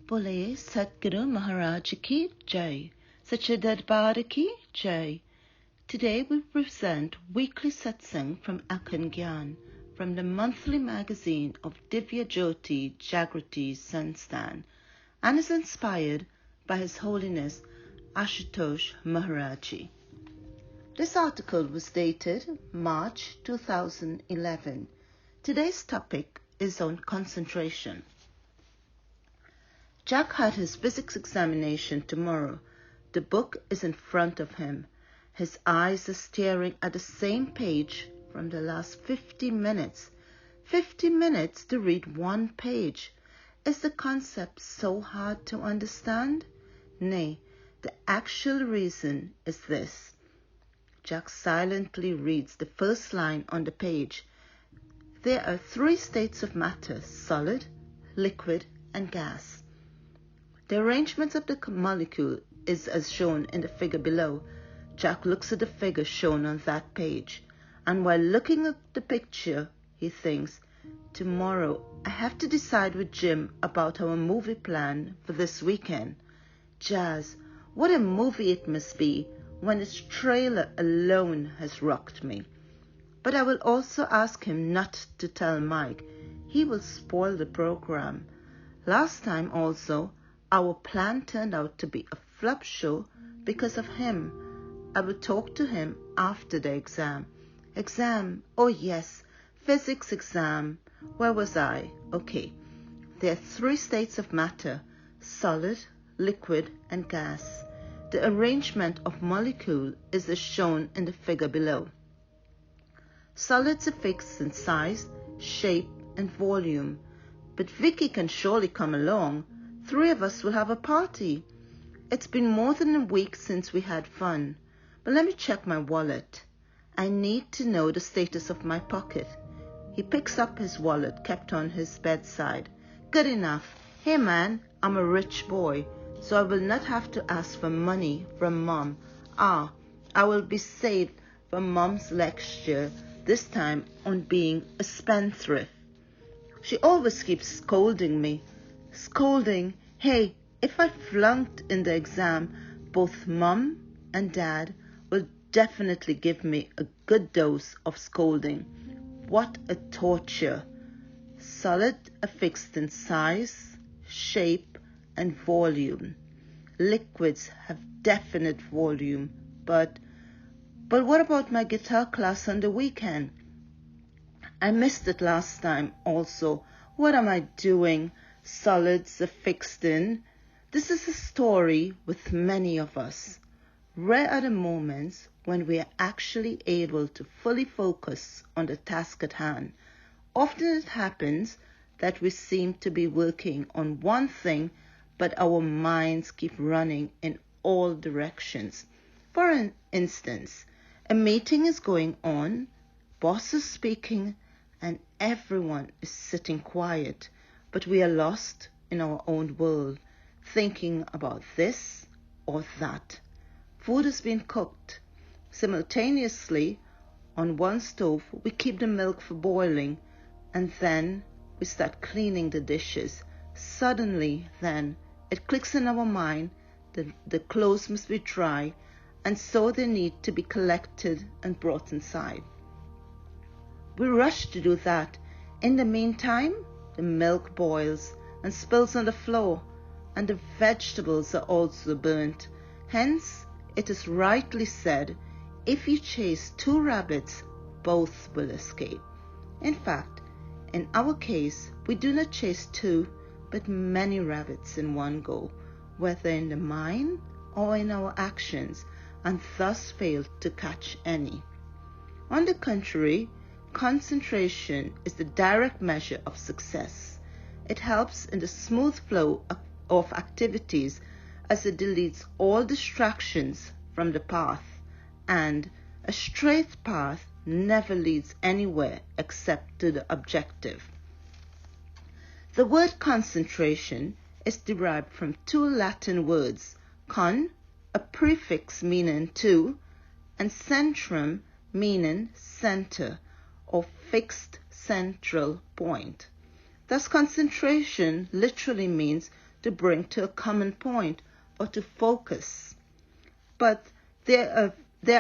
बोले Satguru Maharaj ki Jai, Sache Darbar ki Jai. Today we present weekly Satsang from Akhand Gyan from the monthly magazine of Divya Jyoti Jagrati Sansthan and is inspired by His Holiness Ashutosh Maharaj. This article was dated March 2011. Today's topic is on concentration. Jack had his physics examination tomorrow. The book is in front of him. His eyes are staring at the same page from the last 50 minutes. 50 minutes to read one page. Is the concept so hard to understand? Nay, the actual reason is this. Jack silently reads the first line on the page. There are three states of matter: solid, liquid, and gas. The arrangement of the molecule is as shown in the figure below. Jack looks at the figure shown on that page, and while looking at the picture, he thinks, tomorrow I have to decide with Jim about our movie plan for this weekend. Jazz, what a movie it must be when its trailer alone has rocked me. But I will also ask him not to tell Mike. He will spoil the program. Last time also, our plan turned out to be a flop show because of him. I will talk to him after the exam. Exam, oh yes, physics exam. Where was I? Okay. There are three states of matter: solid, liquid, and gas. The arrangement of molecule is as shown in the figure below. Solids are fixed in size, shape, and volume. But Vicky can surely come along. Three of us will have a party. It's been more than a week since we had fun. But let me check my wallet. I need to know the status of my pocket. He picks up his wallet kept on his bedside. Good enough. Hey man, I'm a rich boy, so I will not have to ask for money from Mom. I will be saved from Mom's lecture, this time on being a spendthrift. She always keeps scolding me. Scolding. Hey, if I flunked in the exam, both Mum and Dad will definitely give me a good dose of scolding. What a torture. Solid are fixed in size, shape, and volume. Liquids have definite volume, but what about my guitar class on the weekend? I missed it last time also. What am I doing? Solids are fixed in. This is a story with many of us. Rare are the moments when we are actually able to fully focus on the task at hand. Often it happens that we seem to be working on one thing, but our minds keep running in all directions. For instance, a meeting is going on, boss is speaking, and everyone is sitting quiet. But we are lost in our own world, thinking about this or that. Food is being cooked. Simultaneously, on one stove, we keep the milk for boiling, and then we start cleaning the dishes. Suddenly, then, it clicks in our mind that the clothes must be dry, and so they need to be collected and brought inside. We rush to do that. In the meantime, the milk boils and spills on the floor, and the vegetables are also burnt. Hence, it is rightly said, if you chase two rabbits, both will escape. In fact, in our case, we do not chase two, but many rabbits in one go, whether in the mind or in our actions, and thus fail to catch any. On the contrary, concentration is the direct measure of success. It helps in the smooth flow of activities as it deletes all distractions from the path, and a straight path never leads anywhere except to the objective. The word concentration is derived from two Latin words, con, a prefix meaning two, and centrum, meaning center or fixed central point. Thus, concentration literally means to bring to a common point or to focus. But there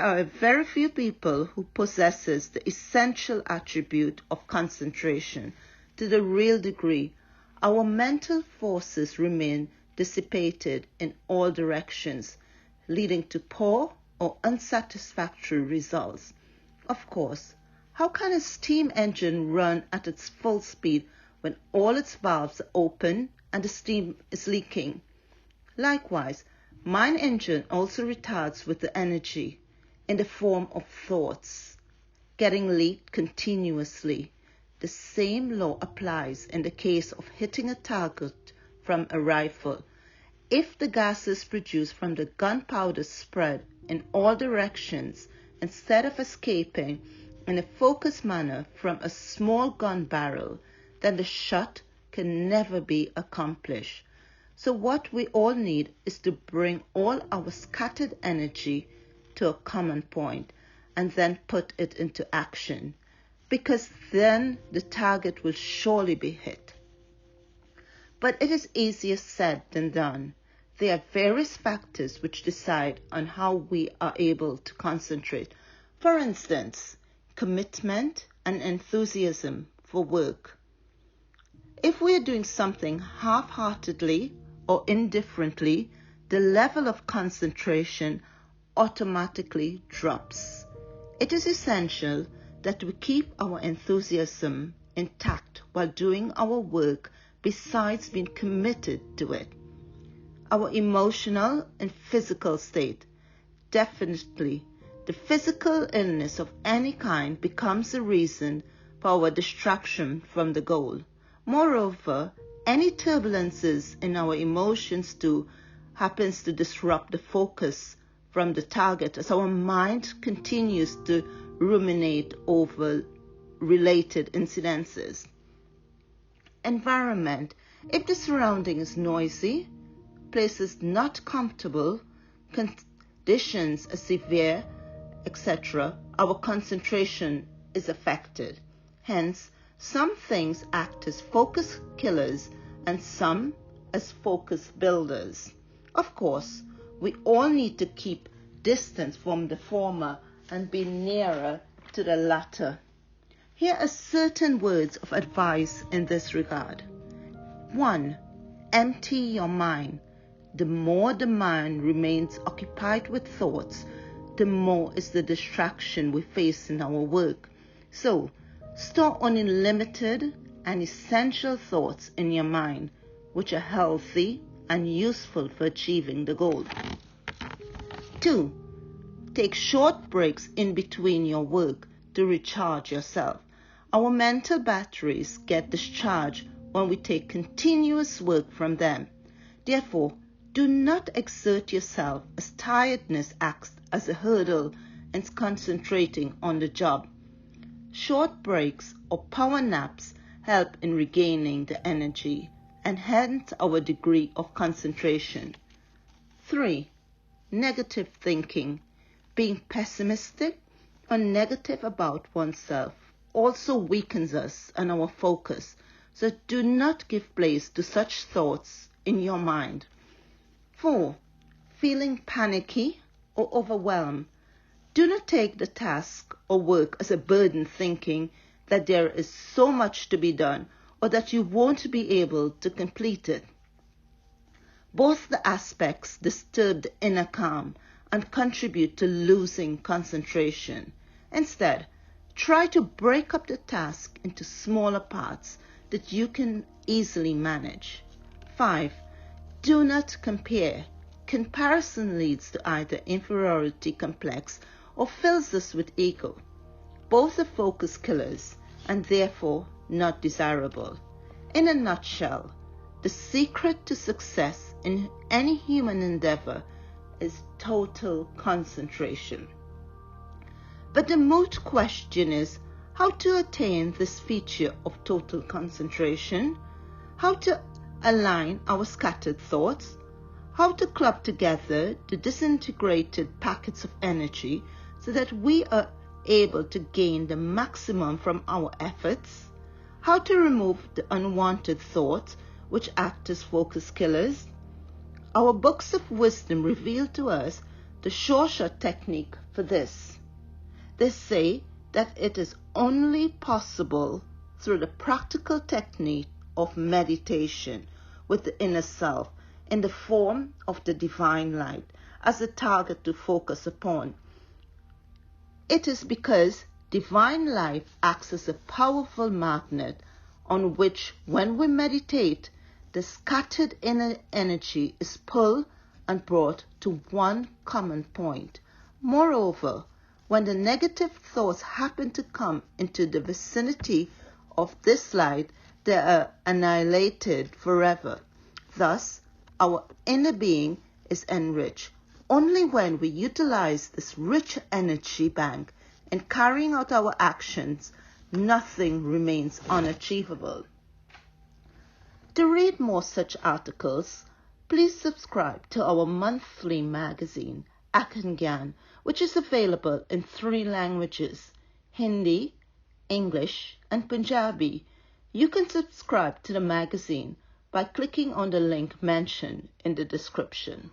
are very few people who possesses the essential attribute of concentration to the real degree. Our mental forces remain dissipated in all directions, leading to poor or unsatisfactory results. Of course, how can a steam engine run at its full speed when all its valves are open and the steam is leaking? Likewise, mind engine also retards with the energy in the form of thoughts, getting leaked continuously. The same law applies in the case of hitting a target from a rifle. If the gases produced from the gunpowder spread in all directions instead of escaping in a focused manner from a small gun barrel, then the shot can never be accomplished. So what we all need is to bring all our scattered energy to a common point and then put it into action, because then the target will surely be hit. But it is easier said than done. There are various factors which decide on how we are able to concentrate. For instance, commitment and enthusiasm for work. If we are doing something half-heartedly or indifferently, the level of concentration automatically drops. It is essential that we keep our enthusiasm intact while doing our work, besides being committed to it. Our emotional and physical state. Definitely, the physical illness of any kind becomes a reason for our distraction from the goal. Moreover, any turbulences in our emotions too happens to disrupt the focus from the target as our mind continues to ruminate over related incidences. Environment. If the surrounding is noisy, places not comfortable, conditions are severe, etc., our concentration is affected. Hence, some things act as focus killers and some as focus builders. Of course, we all need to keep distance from the former and be nearer to the latter. Here are certain words of advice in this regard. 1. Empty your mind. The more the mind remains occupied with thoughts, the more is the distraction we face in our work. So, store only limited and essential thoughts in your mind, which are healthy and useful for achieving the goal. 2. Take short breaks in between your work to recharge yourself. Our mental batteries get discharged when we take continuous work from them. Therefore, do not exert yourself as tiredness acts as a hurdle in concentrating on the job. Short breaks or power naps help in regaining the energy and hence our degree of concentration. 3. Negative thinking. Being pessimistic or negative about oneself also weakens us and our focus, so do not give place to such thoughts in your mind. 4. Feeling panicky or overwhelmed. Do not take the task or work as a burden, thinking that there is so much to be done or that you won't be able to complete it. Both the aspects disturb the inner calm and contribute to losing concentration. Instead, try to break up the task into smaller parts that you can easily manage. 5. Do not compare. Comparison leads to either inferiority complex or fills us with ego. Both are focus killers and therefore not desirable. In a nutshell, the secret to success in any human endeavor is total concentration. But the moot question is how to attain this feature of total concentration, how to align our scattered thoughts, how to club together the disintegrated packets of energy so that we are able to gain the maximum from our efforts, how to remove the unwanted thoughts which act as focus killers. Our books of wisdom reveal to us the sure-shot technique for this. They say that it is only possible through the practical technique of meditation with the inner self in the form of the divine light as a target to focus upon. It is because divine light acts as a powerful magnet on which, when we meditate, the scattered inner energy is pulled and brought to one common point. Moreover, when the negative thoughts happen to come into the vicinity of this light, they are annihilated forever. Thus, our inner being is enriched. Only when we utilize this rich energy bank in carrying out our actions, nothing remains unachievable. To read more such articles, please subscribe to our monthly magazine, Akhand Gyan, which is available in 3 languages, Hindi, English, and Punjabi. You can subscribe to the magazine by clicking on the link mentioned in the description.